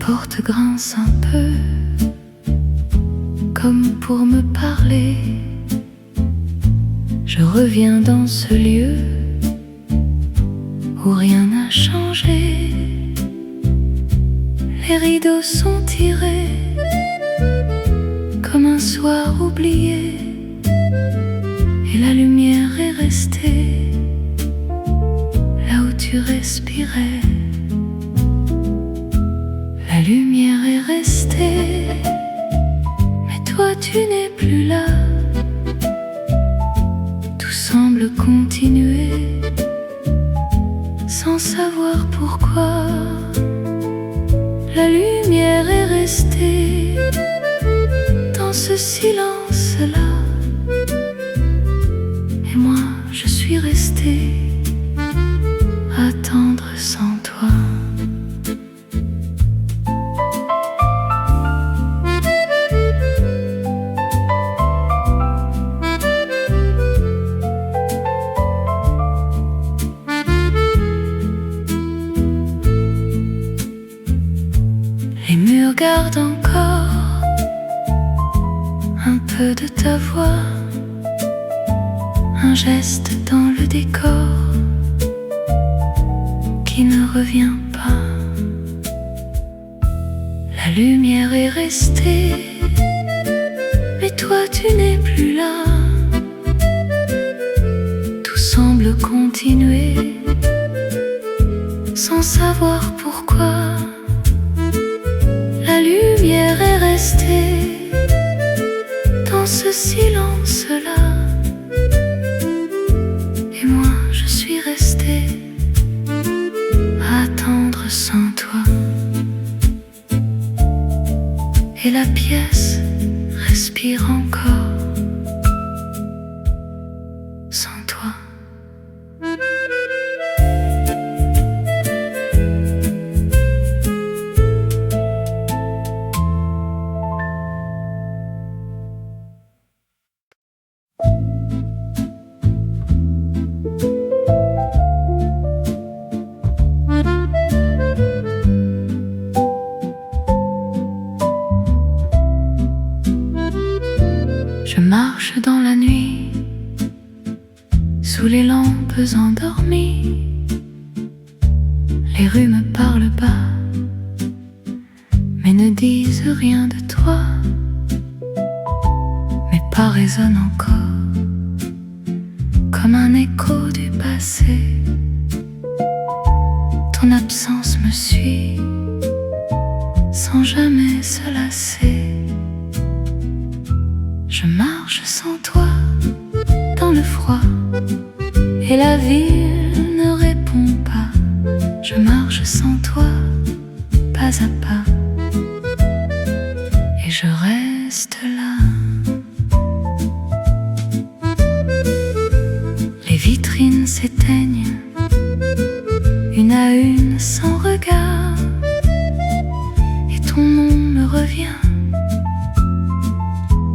porte grince un peu, comme pour me parler. Je reviens dans ce lieu où rien n'a changé. Les rideaux sont tirés comme un soir oublié, et la lumière est restée là où tu respirais. La lumière est restée, mais toi tu n'es plus là. Tout semble continuer sans savoir pourquoi. La lumière est restée dans ce silence-là, et moi je suis restée à attendre sans toi. Les murs gardent encore un peu de ta voix, un geste dans le décor qui ne revient pas. La lumière est restée, mais toi tu n'es plus là. Tout semble continuer sans savoir pourquoi. La lumière est restée dans ce silence-là, et moi je suis restée à attendre sans toi. Et la pièce respire encore sans toi. Je marche dans la nuit, sous les lampes endormies. Les rues me parlent bas, mais ne disent rien de toi. Mes pas résonnent encore, comme un écho du passé. Ton absence me suit, sans jamais se lasser. Je marche sans toi dans le froid, et la ville ne répond pas. Je marche sans toi, pas à pas, et je reste là. Les vitrines s'éteignent, une à une sans regard, et ton nom me revient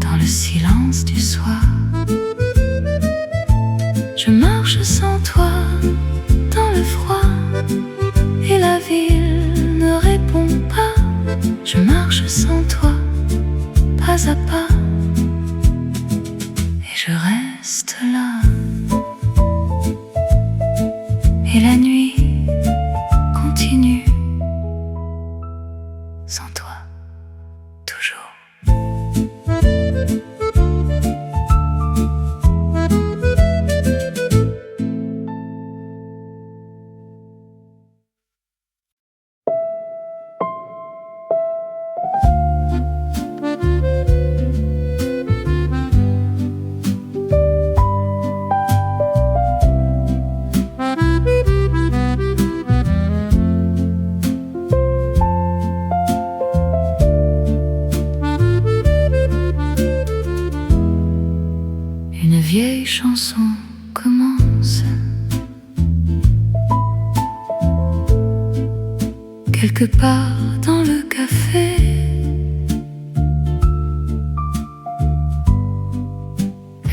dans le silence du soir. Je marche sans toi dans le froid, et la ville ne répond pas. Je marche sans toi, pas à pas, et je reste là. Et la nuit continue sans toi, toujours. Une vieille chanson commence, quelque part dans le café.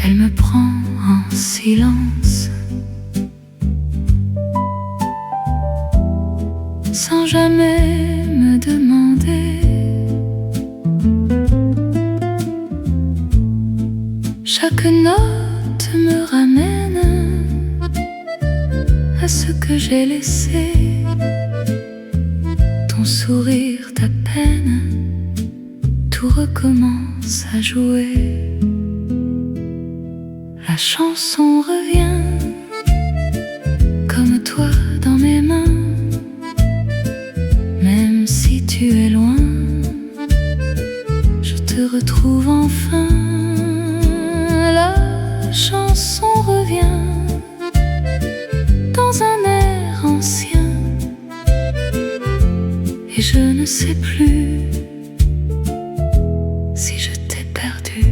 Elle me prend en silence, sans jamais me demander demander. Chaque note me ramène à ce que j'ai laissé. Ton sourire, ta peine, tout recommence à jouer. La chanson revient comme toi dans mes mains. Même si tu es loin, je te retrouve enfin. La chanson revient dans un air ancien, et je ne sais plus si je t'ai perdu.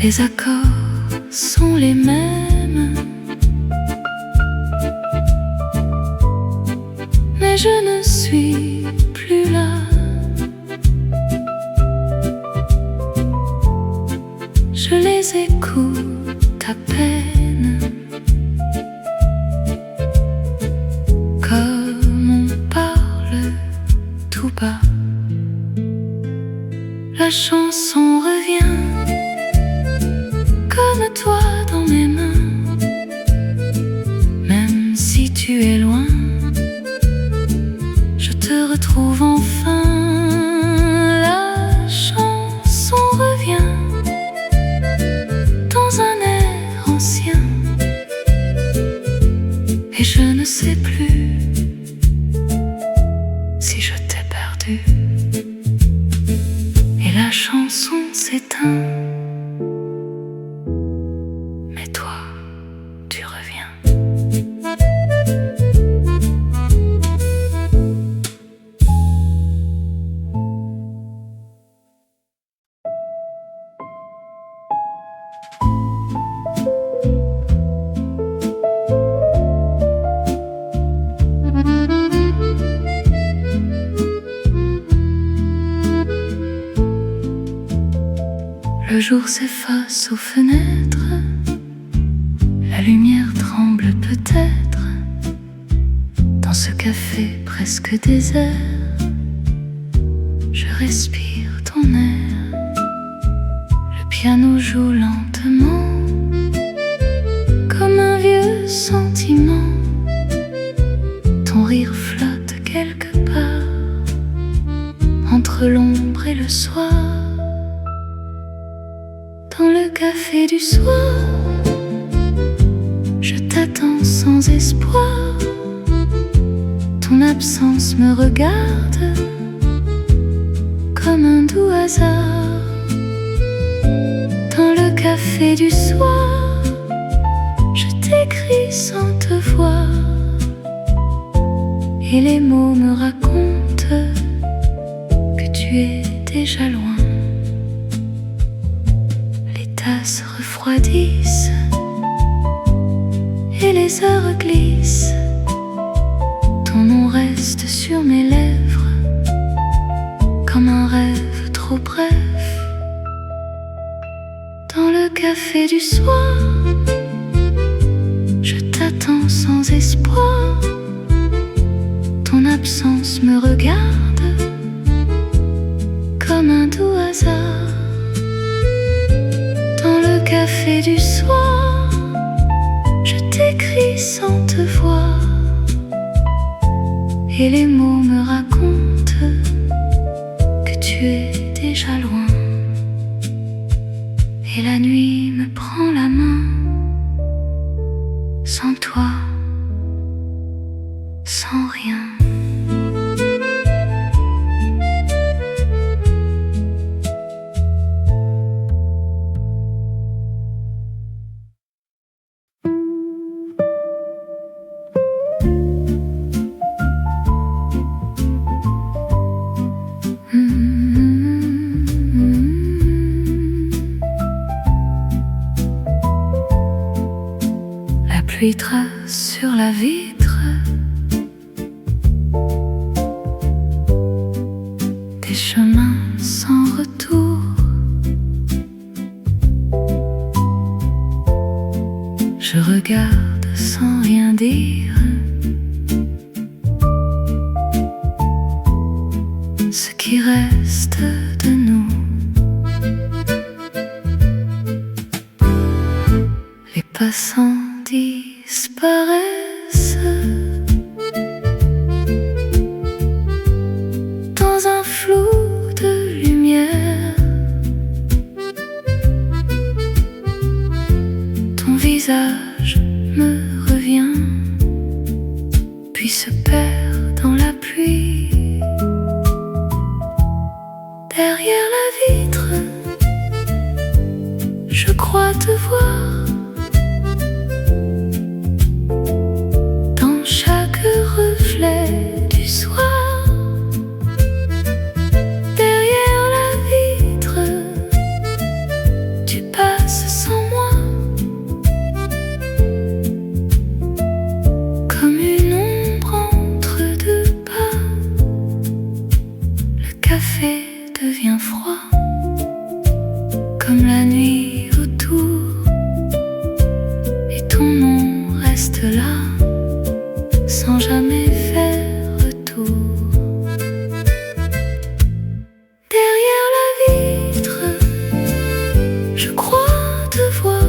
Les accords sont les mêmes, mais je ne suis plus là. Je les écoute à peine, comme on parle tout bas. La chanson revient comme toi dans mes mains. Même si tu es loin, je te retrouve enfin. La chanson revient dans un air ancien, et je ne sais plus si je t'ai perdu. Et la chanson s'éteint, mais toi, tu reviens. Le jour s'efface aux fenêtres, la lumière tremble peut-être dans ce café presque désert. Je respire ton air, le piano joue lentement comme un vieux sentiment. Ton rire flotte quelque part entre l'ombre et le soir. Dans le café du soir, je t'attends sans espoir. Ton absence me regarde comme un doux hasard. Dans le café du soir, je t'écris sans te voir, et les mots me racontent que tu es déjà loin. Se refroidissent et les heures glissent. Ton nom reste sur mes lèvres comme un rêve trop bref. Dans le café du soir, je t'attends sans espoir. Ton absence me regarde comme un doux hasard. Café du soir, je t'écris sans te voir, et les mots me racontent que tu es déjà loin. Et la nuit me prend la main, sans toi, sans rien. La pluie trace sur la vitre des chemins sans retour. Je regarde sans rien dire qui reste de nous. Les passants disparaissent dans un flou de lumière. Ton visage me revient, puis se perd dans la pluie. Derrière la vitre, je crois te voir. Dans chaque reflet du soir, derrière la vitre, tu passes sans moi, comme une ombre entre deux pas. Le café devient froid, comme la nuit autour, et ton nom reste là, sans jamais faire retour. Derrière la vitre, je crois te voir.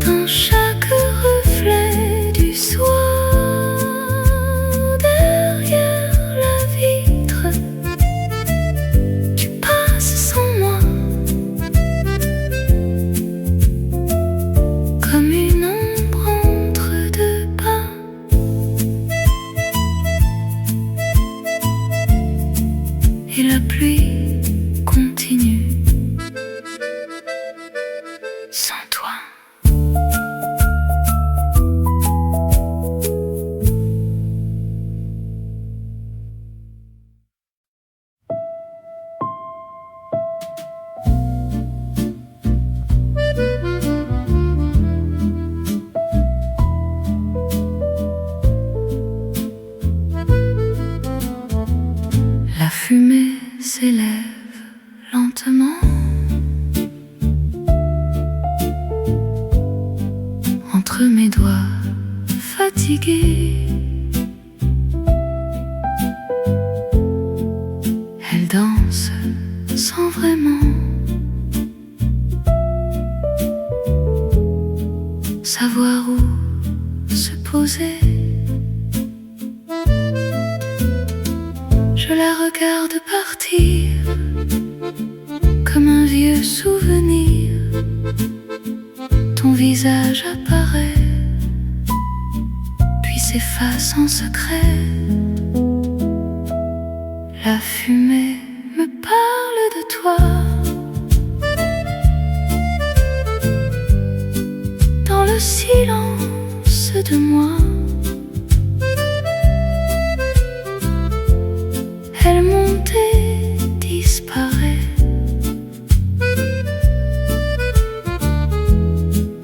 Dans chaque reflet du soir, derrière la vitre, tu passes sans moi, comme une ombre entre deux pas. Et la pluie continue sans toi. La fumée s'élève lentement entre mes doigts fatigués. Elle danse sans vraiment savoir où se poser. Je la regarde partir comme un vieux souvenir. Ton visage apparaît, puis s'efface en secret. La fumée me parle de toi. Dans le silence de moi, elle monte et disparaît,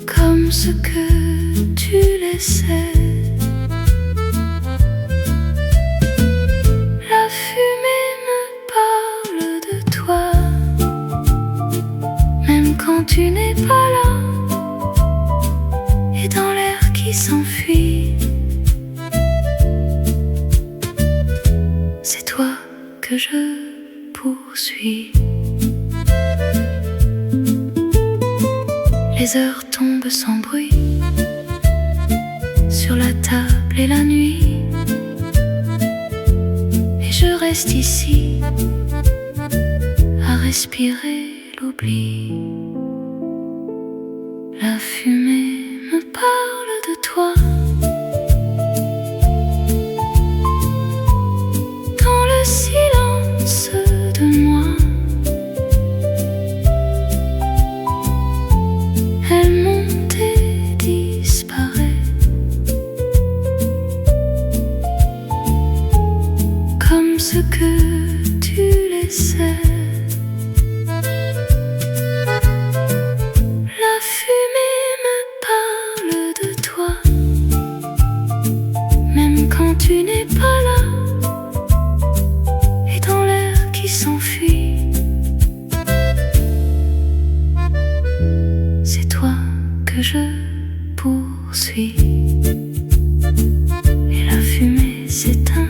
comme ce que tu laissais. La fumée me parle de toi, même quand tu n'es pas là, et dans l'air qui s'enfuit, c'est toi que je poursuis. Les heures tombent sans bruit sur la table et la nuit, et je reste ici à respirer l'oubli. La fumée me parle de toi. Dans le silence de moi, elle monte et disparaît, comme ce que tu laissais. La fumée me parle de toi, même quand tu n'es pas là, et dans l'air qui s'enfuit, c'est toi que je poursuis. Et la fumée s'éteint.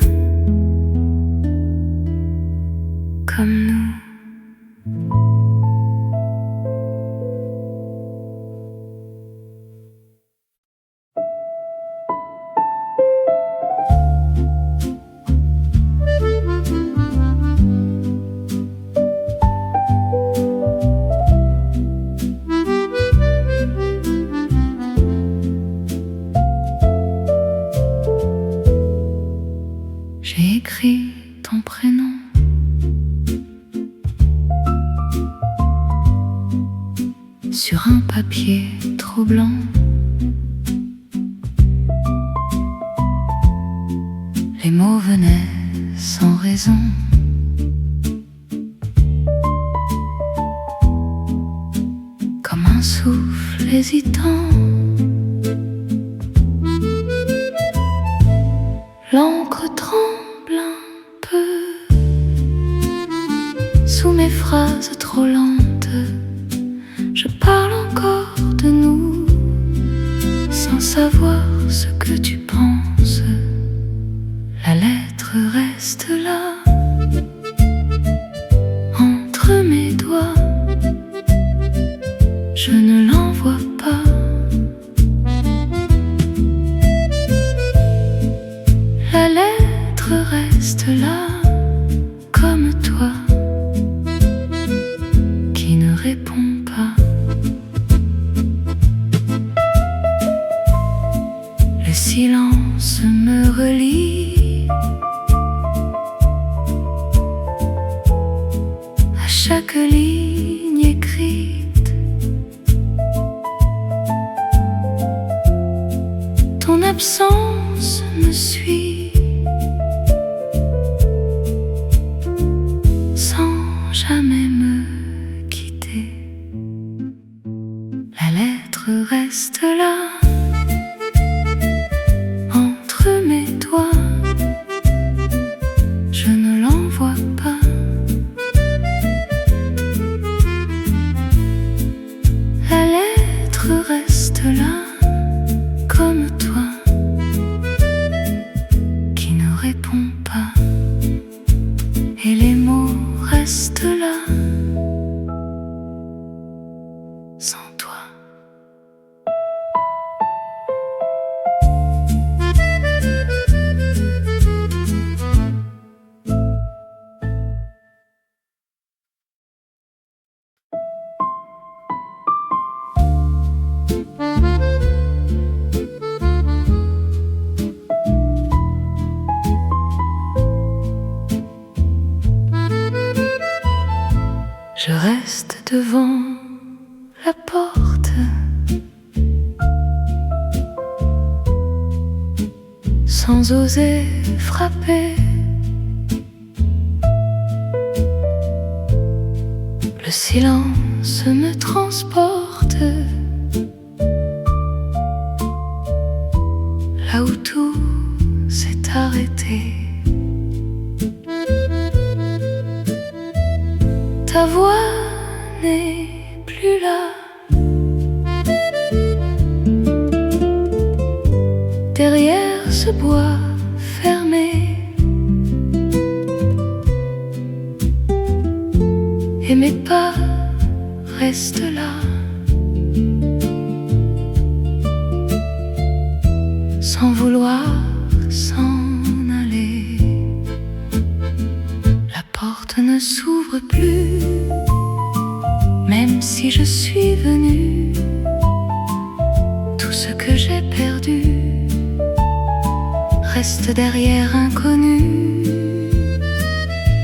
blanc. Les mots venaient sans raison. Comme un souffle hésitant. L'encre tremble un peu sous mes phrases trop lentes. Je parle encore de nous sans savoir ce que tu penses. La lettre reste là entre mes doigts. Je ne l'envoie pas. La lettre reste là comme toi qui ne répond pas. Le silence me relie à chaque ligne écrite. Ton absence me suit sans jamais me quitter. La lettre reste là entre mes doigts. Je ne l'envoie pas. La lettre reste là comme toi qui ne répond pas. Et les mots restent là sans toi. Je reste devant la porte sans oser frapper. Le silence me transporte là où tout s'est arrêté. Ta voix n'est plus là. Derrière ce bois fermé. Et mes pas restent là sans vouloir s'en aller. La porte ne s'ouvre plus, même si je suis venue. Tout ce que j'ai perdu reste derrière inconnu.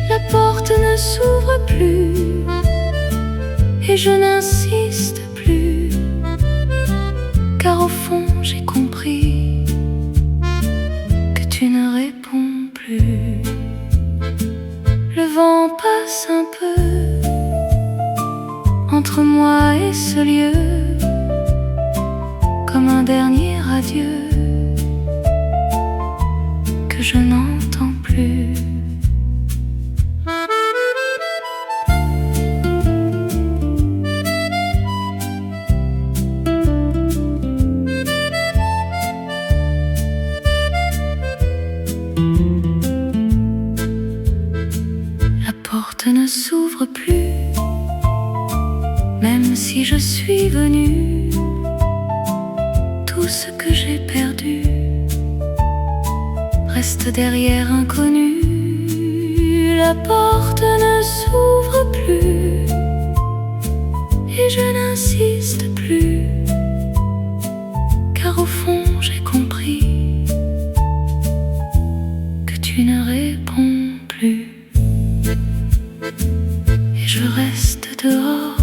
La porte ne s'ouvre plus et je n'insiste plus, car au fond j'ai compris que tu ne réponds plus. Le vent passe un peu entre moi et ce lieu, comme un dernier adieu que je n'entends plus. La porte ne s'ouvre plus, même si je suis venue. Tout ce que j'ai perdu reste derrière inconnu. La porte ne s'ouvre plus et je n'insiste plus, car au fond j'ai compris que tu ne réponds plus. Et je reste dehors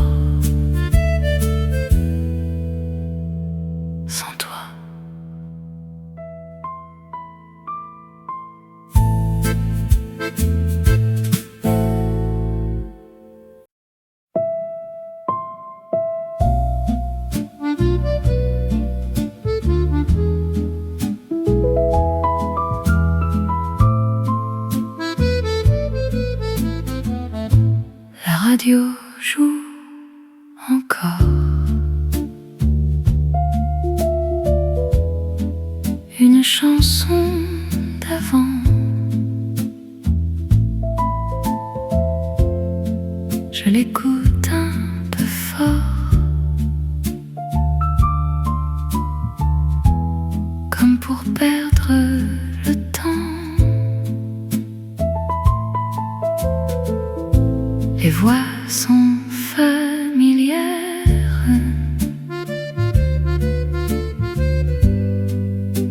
une chanson d'avant. Je l'écoute un peu fort, comme pour perdre le temps. Les voix sont familières,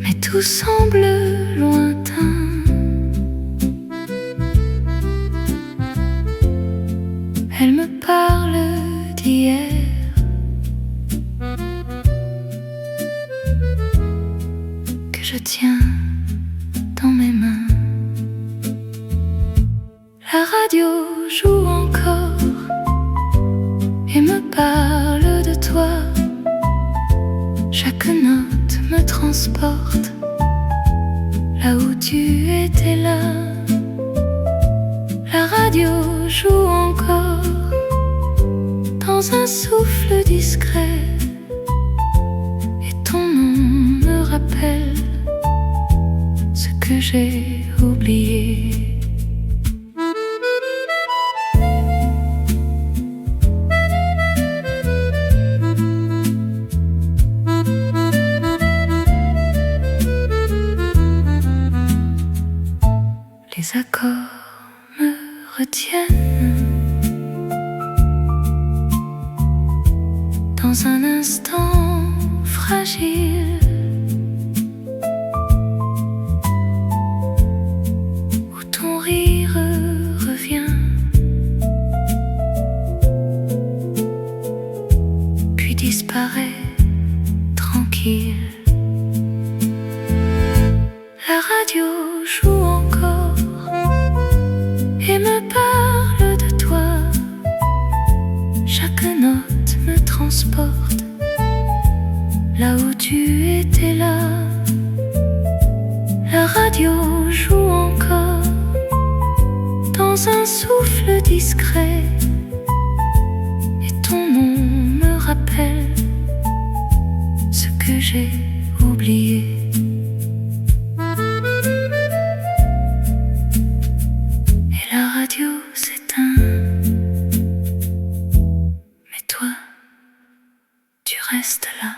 mais tout semble lointain. Elle me parle d'hier, que je tiens dans mes mains. La radio joue encore et me parle de toi. Chaque note me transporte là où tu étais là. La radio joue encore dans un souffle discret, et ton nom me rappelle ce que j'ai oublié. Les accords me retiennent dans un instant fragile où ton rire revient, puis disparaît tranquille. La radio joue encore et me parle de toi. Chaque note me transporte là où tu étais là. La radio joue encore dans un souffle discret, et ton nom me rappelle ce que j'ai oublié. La radio s'éteint, mais toi, tu restes là.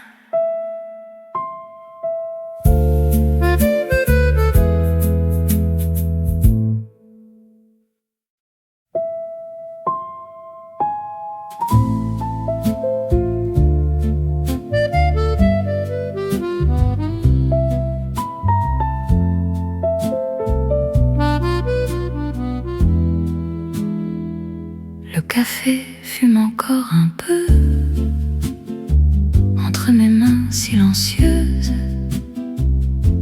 Le café fume encore un peu entre mes mains silencieuses.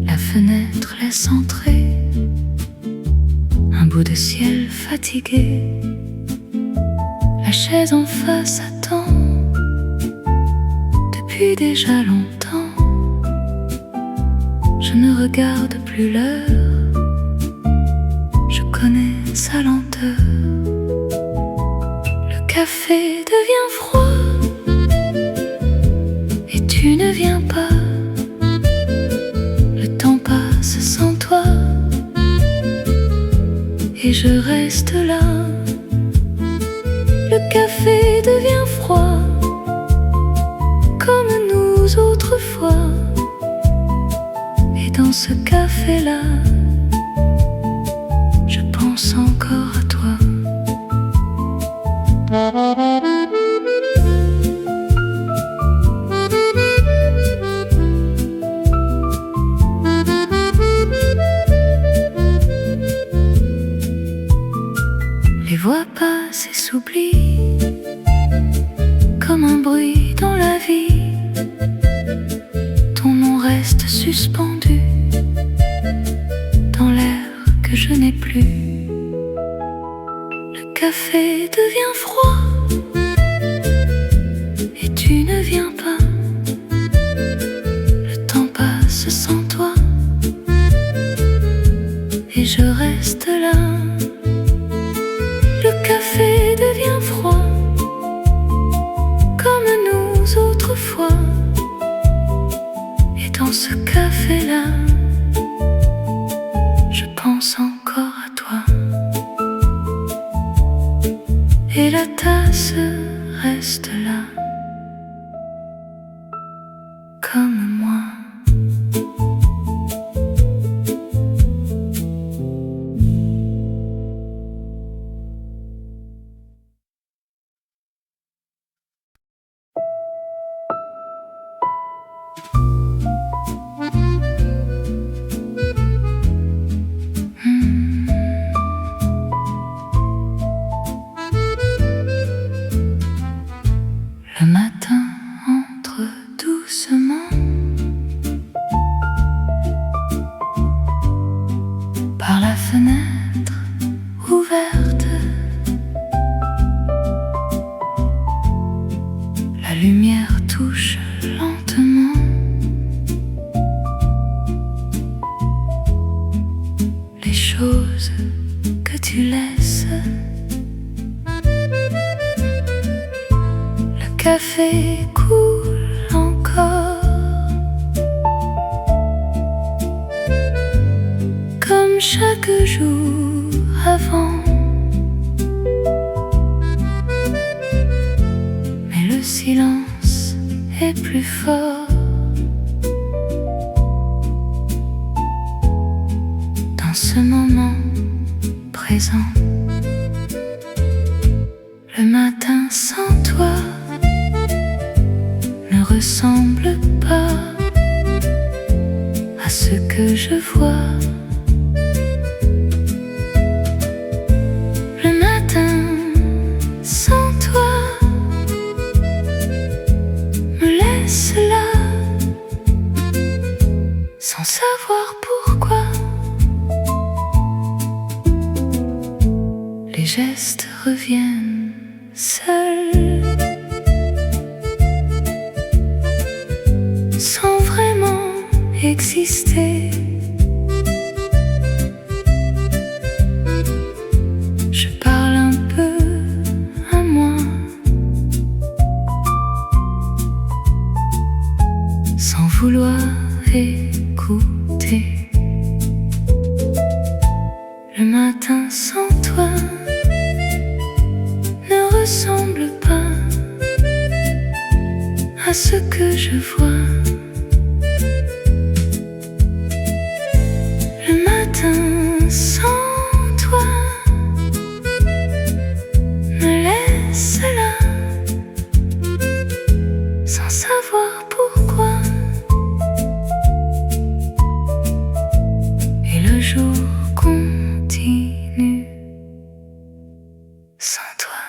La fenêtre laisse entrer un bout de ciel fatigué. La chaise en face attend depuis déjà longtemps. Je ne regarde plus l'heure, je connais sa lenteur. Le café devient froid et tu ne viens pas. Le temps passe sans toi et je reste là. Le café devient froid comme nous autrefois, et dans ce café-là, je pense encore à toi. Les voix passent et s'oublient comme un bruit dans la vie. Ton nom reste suspendu dans l'air que je n'ai plus. Le café devient froid et tu ne viens pas. Le temps passe sans toi et je reste là. Le café devient froid comme nous autrefois, et dans ce café-là, et la tasse reste là, comme moi. Le matin entre doucement par la fenêtre ouverte. La lumière touche lentement les choses que tu laisses. Le café coule encore comme chaque jour avant. Mais le silence est plus fort dans ce moment présent. Le matin sans toi ne ressemble pas à ce que je vois. Le matin sans toi me laisse là, sans savoir pourquoi. Les gestes reviennent seuls, sans vraiment exister. Je parle un peu à moi, sans vouloir écouter. Le matin sans toi ne ressemble pas à ce que je vois. Le matin sans toi me laisse là, sans savoir pourquoi. Et le jour continue sans toi.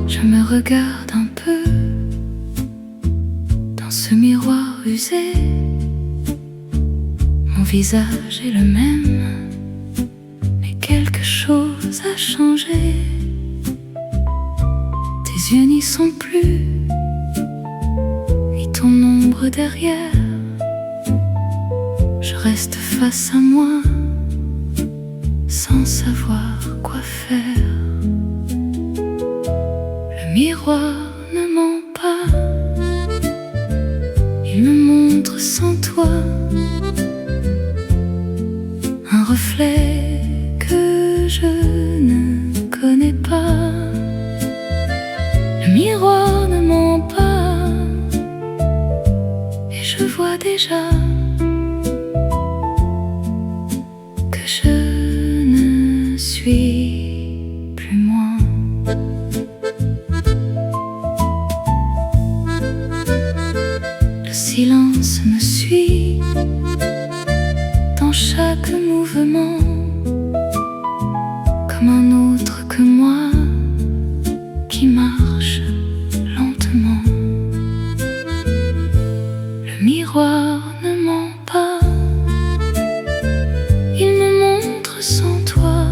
Je me regarde un peu dans ce miroir usé. Mon visage est le même, mais quelque chose a changé. Tes yeux n'y sont plus, ni ton ombre derrière. Je reste face à moi, sans savoir quoi faire. Le miroir ne ment pas, il me montre sans toi un reflet que je ne connais pas. Le miroir ne ment pas, et je vois déjà que je ne suis plus moi. Le silence me suit dans chaque mouvement, comme un autre que moi qui marche lentement. Le miroir ne ment pas, il me montre sans toi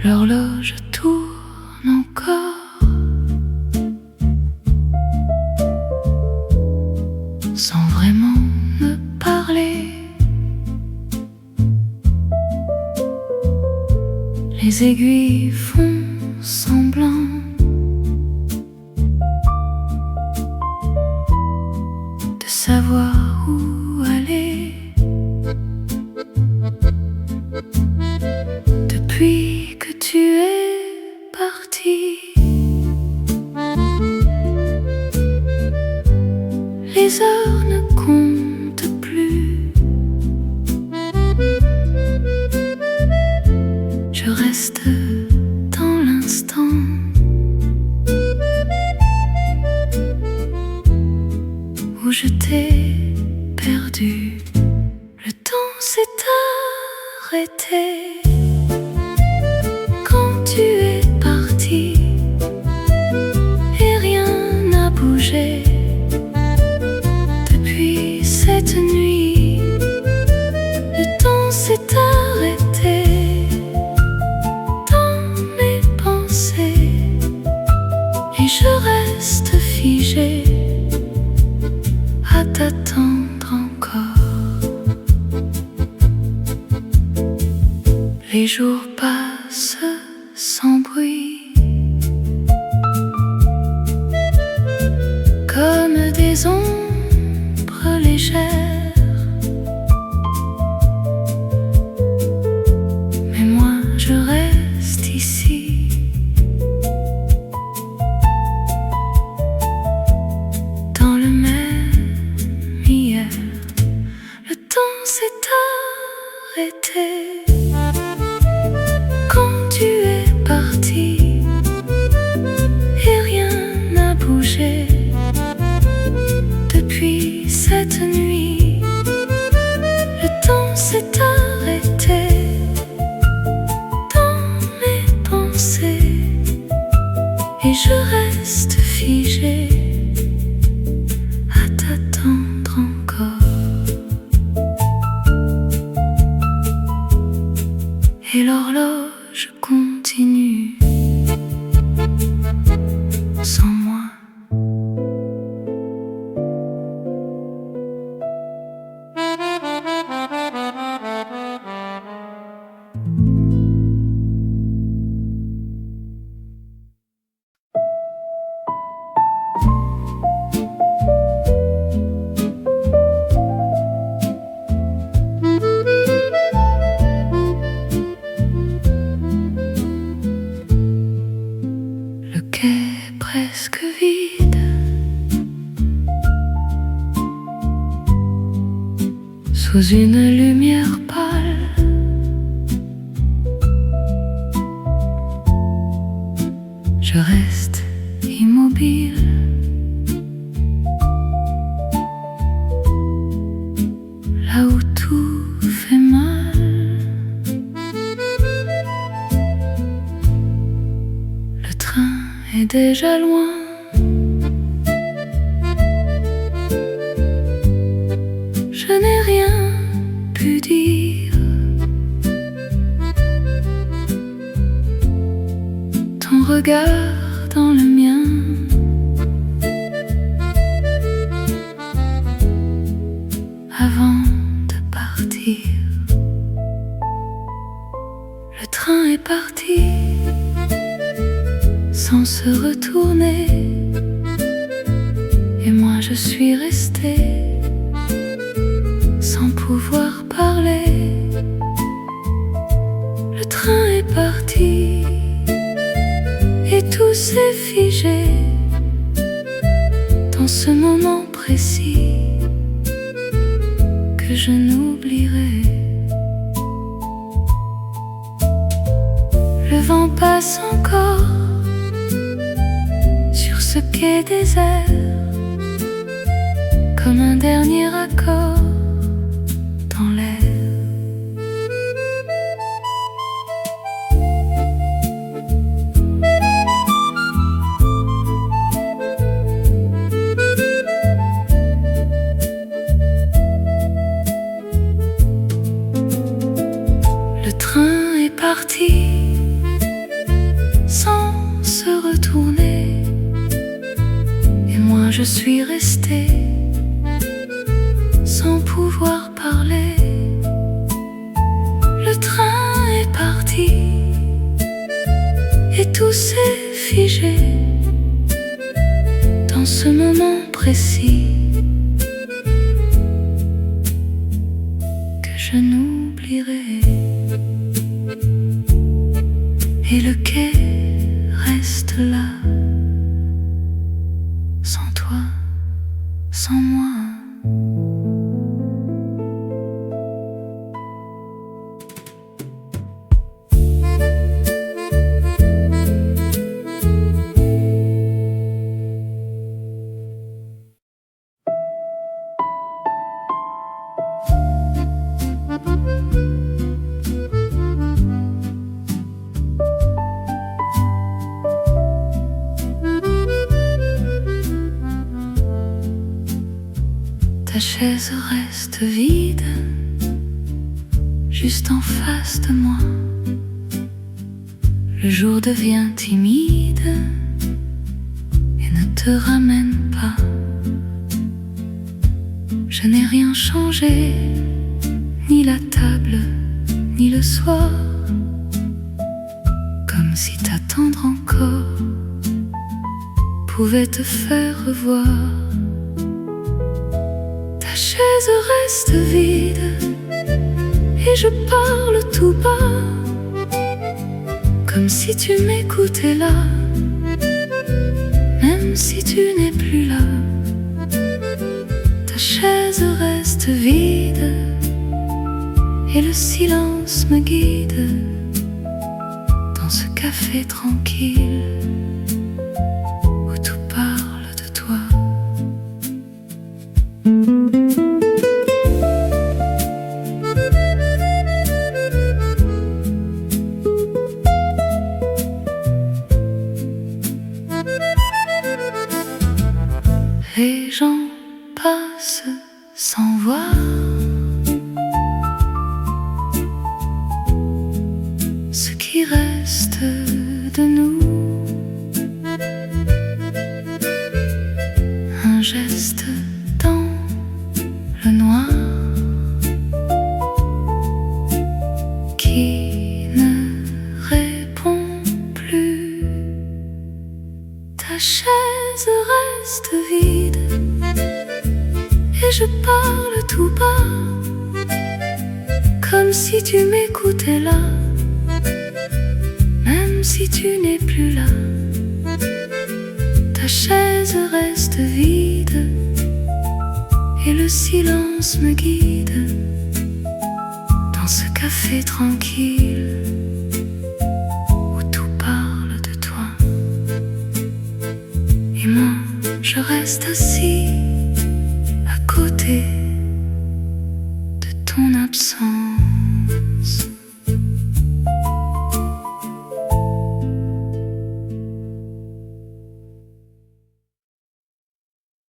L'horloge tourne encore sans vraiment me parler. Les aiguilles font semblant de savoir où aller. Depuis que tu es parti, les heures ne comptent plus. Je reste dans l'instant où je t'ai perdu. Le temps s'est arrêté quand tu es parti et rien n'a bougé depuis cette nuit. Le temps s'est arrêté dans mes pensées et je reste figé à t'attendre encore. Les jours passent sans bruit, comme des ombres légères. Mais moi je reste ici, dans le même hier. Le temps s'est arrêté quand tu es parti et rien n'a bougé depuis cette nuit. Le temps s'est arrêté dans mes pensées et je reste figé à t'attendre encore. Et l'horloge continue sans moi. Le quai presque vide, sous une lumière pâle, je reste immobile. Là où tout fait mal, le train est déjà loin. Je n'ai rien pu dire. Ton regard dans le mien, avant de partir. Le train est parti sans se retourner et moi je suis restée sans pouvoir parler. Le train est parti et tout s'est figé dans ce moment précis que je n'oublierai. Le vent passe encore quai désert, comme un dernier accord dans l'air. Le train est parti sans se retourner, et moi je suis restée sans pouvoir parler. Le train est parti et tout s'est figé dans ce moment précis que je n'oublierai. Et le quai reste là, sans toi, sans moi. Ta chaise reste vide, juste en face de moi. Le jour devient timide et ne te ramène pas. Je n'ai rien changé, ni la table, ni le soir. Comme si t'attendre encore pouvait te faire revoir. Ta chaise reste vide et je parle tout bas, comme si tu m'écoutais là, même si tu n'es plus là. Ta chaise reste vide et le silence me guide dans ce café tranquille où tout parle de toi. Les gens passent sans voir ce qui reste de nous. Un geste dans le noir qui ne répond plus. Ta chaise reste vide et je parle tout bas, comme si tu m'écoutais là, même si tu n'es plus là. Ta chaise reste vide et le silence me guide dans ce café tranquille où tout parle de toi. Et moi je reste assis à côté